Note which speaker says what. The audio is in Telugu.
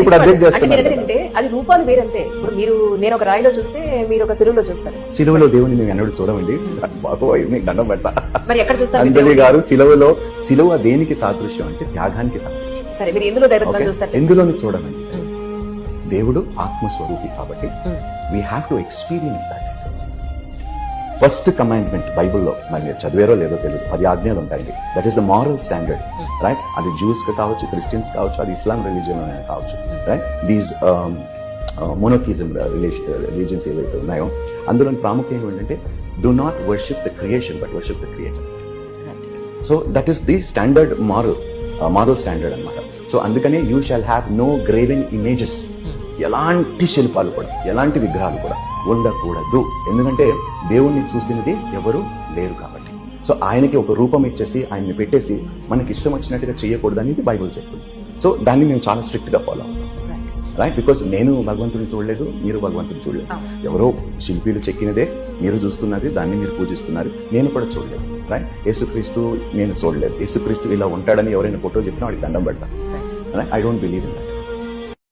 Speaker 1: ఇప్పుడు అప్డేట్ చేస్తున్నాను.
Speaker 2: అంటే అది రూపాలు వేరంతే. ఇప్పుడు నేను ఒక రాయిలో చూస్తే మీరు ఒక సిలువలో చూస్తారు.
Speaker 1: సిలువలో దేవుని మేము ఎన్నడూ చూడమండి. బాబోయ్ మీకు దండం పెడతా.
Speaker 2: మరి ఎక్కడ చూస్తారు
Speaker 1: అంజలి గారు? సిలువ దేనికి సాదృశ్యం అంటే త్యాగానికి సాదృశ్యం.
Speaker 2: సరే, మీరు ఎందులో డైరెక్ట్ చూస్తారు?
Speaker 1: ఎందులోని చూడమండి. దేవుడు ఆత్మస్వరూపి కాబట్టి we have to experience that. First commandment బైబుల్లో, మరి మీరు చదివారో లేదో తెలియదు, 10 ఆజ్ఞలు ఉంటాయండి. That is the moral standard, right? అది జూస్ కావచ్చు, క్రిస్టియన్స్ కావచ్చు, అది ఇస్లాం రిలీజియన్ కావచ్చు, రైట్? దీస్ మోనోథిజం రిలీజియన్స్ ఏవైతే ఉన్నాయో అందులో ప్రాముఖ్యం ఏంటంటే do not worship the creation but worship the creator. So that is the standard moral standard అనమాట. సో అందుకనే you shall have no graven images. ఎలాంటి శిల్పాలు కూడా, ఎలాంటి విగ్రహాలు కూడా ఉండకూడదు. ఎందుకంటే దేవుణ్ణి చూసినది ఎవరు లేరు కాబట్టి. సో ఆయనకి ఒక రూపం ఇచ్చేసి ఆయన్ని పెట్టేసి మనకి ఇష్టం వచ్చినట్టుగా చేయకూడదు అనేది బైబుల్ చెప్తుంది. సో దాన్ని మేము చాలా స్ట్రిక్ట్ గా ఫాలో అవుతాం, రైట్? బికాస్ నేను భగవంతుని చూడలేదు, మీరు భగవంతుని చూడలేదు. ఎవరో శిల్పీలు చెక్కినదే మీరు చూస్తున్నది, దాన్ని మీరు పూజిస్తున్నారు. నేను కూడా చూడలేదు, రైట్? యేసుక్రీస్తు నేను చూడలేదు. యేసుక్రీస్తు ఇలా ఉంటాడని ఎవరైనా ఫోటో చెప్పినా వాడికి దండం పెడతాను, right? I don't believe in that.